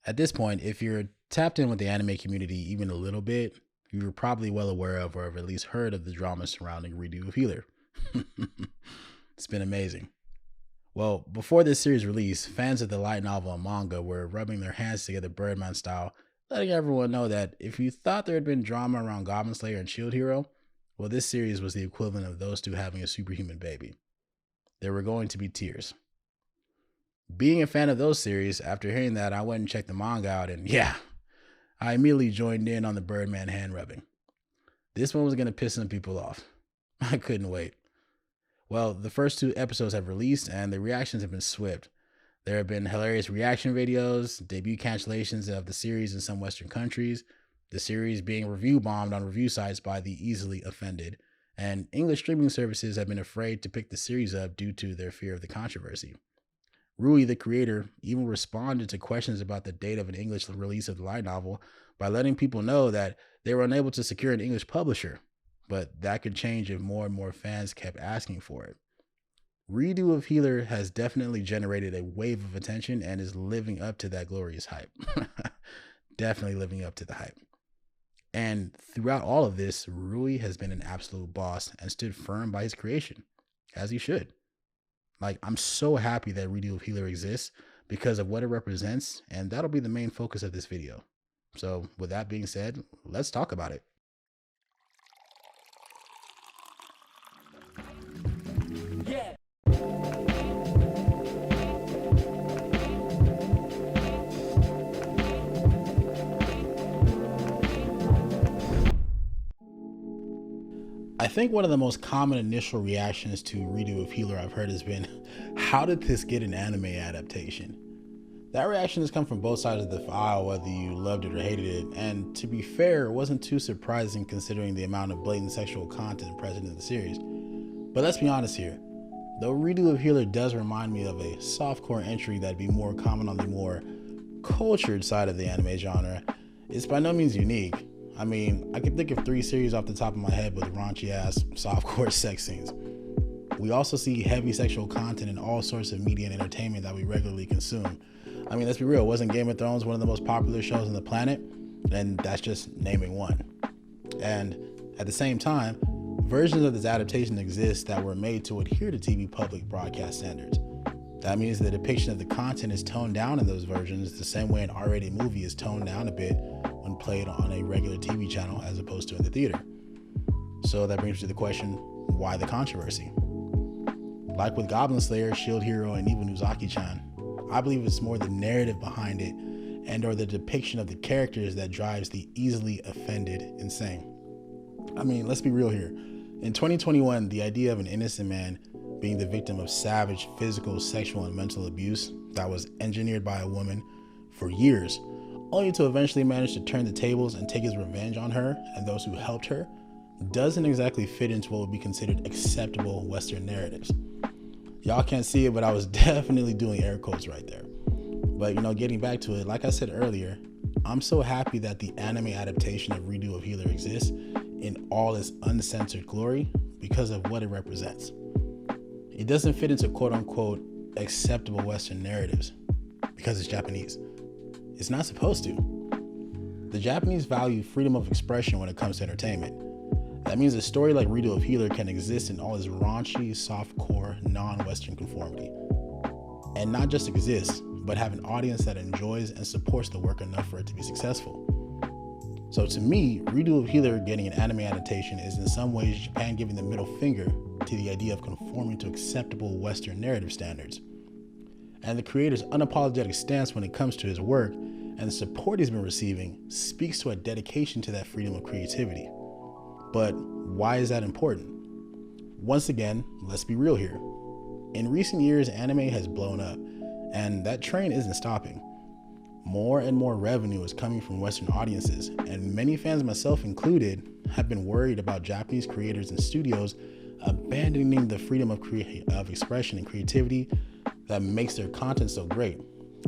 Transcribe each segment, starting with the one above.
At this point, if you're tapped in with the anime community even a little bit, you're probably well aware of or have at least heard of the drama surrounding Redo of Healer. It's been amazing. Well, before this series release, fans of the light novel and manga were rubbing their hands together Birdman style, letting everyone know that if you thought there had been drama around Goblin Slayer and Shield Hero, well, this series was the equivalent of those two having a superhuman baby. There were going to be tears. Being a fan of those series, after hearing that, I went and checked the manga out, and yeah, I immediately joined in on the Birdman hand rubbing. This one was going to piss some people off. I couldn't wait. Well, the first two episodes have released, and the reactions have been swift. There have been hilarious reaction videos, debut cancellations of the series in some Western countries, the series being review bombed on review sites by the easily offended, and English streaming services have been afraid to pick the series up due to their fear of the controversy. Rui, the creator, even responded to questions about the date of an English release of the light novel by letting people know that they were unable to secure an English publisher, but that could change if more and more fans kept asking for it. Redo of Healer has definitely generated a wave of attention and is living up to that glorious hype. Definitely living up to the hype. And throughout all of this, Rui has been an absolute boss and stood firm by his creation, as he should. Like, I'm so happy that Redo of Healer exists because of what it represents, and that'll be the main focus of this video. So with that being said, let's talk about it. Yeah. I think one of the most common initial reactions to Redo of Healer I've heard has been, how did this get an anime adaptation? That reaction has come from both sides of the aisle, whether you loved it or hated it, and to be fair, it wasn't too surprising considering the amount of blatant sexual content present in the series. But let's be honest here, though Redo of Healer does remind me of a softcore entry that'd be more common on the more cultured side of the anime genre, it's by no means unique. I mean, I can think of 3 series off the top of my head with raunchy ass softcore sex scenes. We also see heavy sexual content in all sorts of media and entertainment that we regularly consume. I mean, let's be real, wasn't Game of Thrones one of the most popular shows on the planet? And that's just naming one. And at the same time, versions of this adaptation exist that were made to adhere to TV public broadcast standards. That means the depiction of the content is toned down in those versions the same way an R-rated movie is toned down a bit when played on a regular TV channel as opposed to in the theater. So that brings me to the question, why the controversy? Like with Goblin Slayer, Shield Hero, and even Uzaki-chan, I believe it's more the narrative behind it and or the depiction of the characters that drives the easily offended insane. I mean, let's be real here. In 2021, the idea of an innocent man being the victim of savage physical, sexual, and mental abuse that was engineered by a woman for years, only to eventually manage to turn the tables and take his revenge on her and those who helped her, doesn't exactly fit into what would be considered acceptable Western narratives. Y'all can't see it, but I was definitely doing air quotes right there. But getting back to it, like I said earlier, I'm so happy that the anime adaptation of Redo of Healer exists in all its uncensored glory because of what it represents. It doesn't fit into quote-unquote acceptable Western narratives because it's Japanese. It's not supposed to. The Japanese value freedom of expression when it comes to entertainment. That means a story like Redo of Healer can exist in all its raunchy, softcore, non-Western conformity. And not just exist, but have an audience that enjoys and supports the work enough for it to be successful. So to me, Redo of Healer getting an anime adaptation is in some ways Japan giving the middle finger to the idea of conforming to acceptable Western narrative standards. And the creator's unapologetic stance when it comes to his work and the support he's been receiving speaks to a dedication to that freedom of creativity. But why is that important? Once again, let's be real here. In recent years, anime has blown up, and that train isn't stopping. More and more revenue is coming from Western audiences, and many fans, myself included, have been worried about Japanese creators and studios abandoning the freedom of expression and creativity that makes their content so great,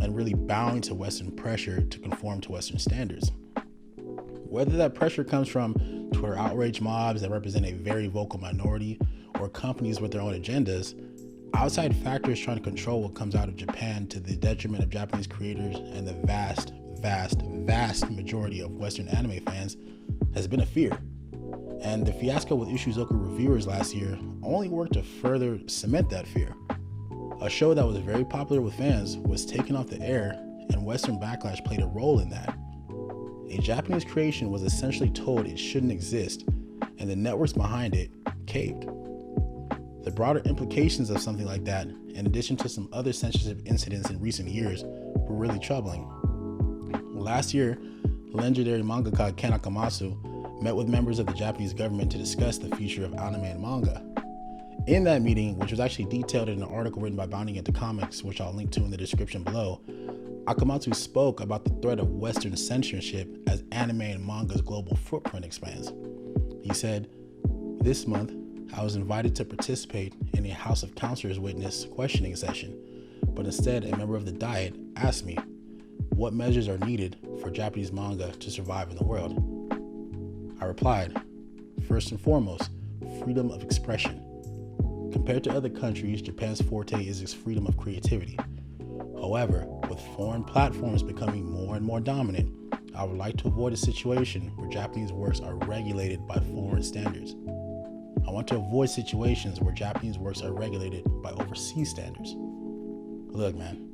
and really bowing to Western pressure to conform to Western standards. Whether that pressure comes from Twitter outrage mobs that represent a very vocal minority or companies with their own agendas, outside factors trying to control what comes out of Japan to the detriment of Japanese creators and the vast, vast majority of Western anime fans has been a fear. And the fiasco with Ishuzoku reviewers last year only worked to further cement that fear. A show that was very popular with fans was taken off the air, and Western backlash played a role in that. A Japanese creation was essentially told it shouldn't exist, and the networks behind it caved. The broader implications of something like that, in addition to some other censorship incidents in recent years, were really troubling. Last year, legendary mangaka Ken Akamatsu met with members of the Japanese government to discuss the future of anime and manga. In that meeting, which was actually detailed in an article written by Bounding Into Comics, which I'll link to in the description below, Akamatsu spoke about the threat of Western censorship as anime and manga's global footprint expands. He said, "This month, I was invited to participate in a House of Counselors witness questioning session, but instead a member of the Diet asked me what measures are needed for Japanese manga to survive in the world. I replied, first and foremost, freedom of expression. Compared to other countries, Japan's forte is its freedom of creativity. However, with foreign platforms becoming more and more dominant, I would like to avoid a situation where Japanese works are regulated by foreign standards. I want to avoid situations where Japanese works are regulated by overseas standards." Look, man,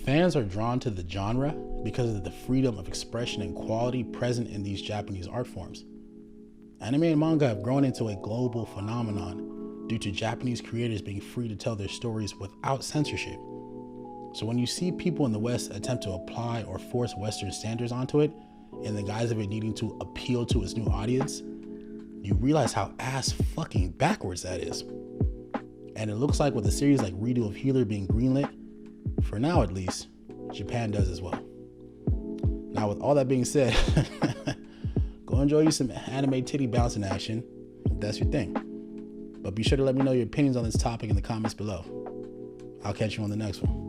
fans are drawn to the genre because of the freedom of expression and quality present in these Japanese art forms. Anime and manga have grown into a global phenomenon due to Japanese creators being free to tell their stories without censorship. So when you see people in the West attempt to apply or force Western standards onto it in the guise of it needing to appeal to its new audience, you realize how ass fucking backwards that is. And it looks like with a series like Redo of Healer being greenlit, for now at least, Japan does as well. Now with all that being said, go enjoy you some anime titty bouncing action if that's your thing. But be sure to let me know your opinions on this topic in the comments below. I'll catch you on the next one.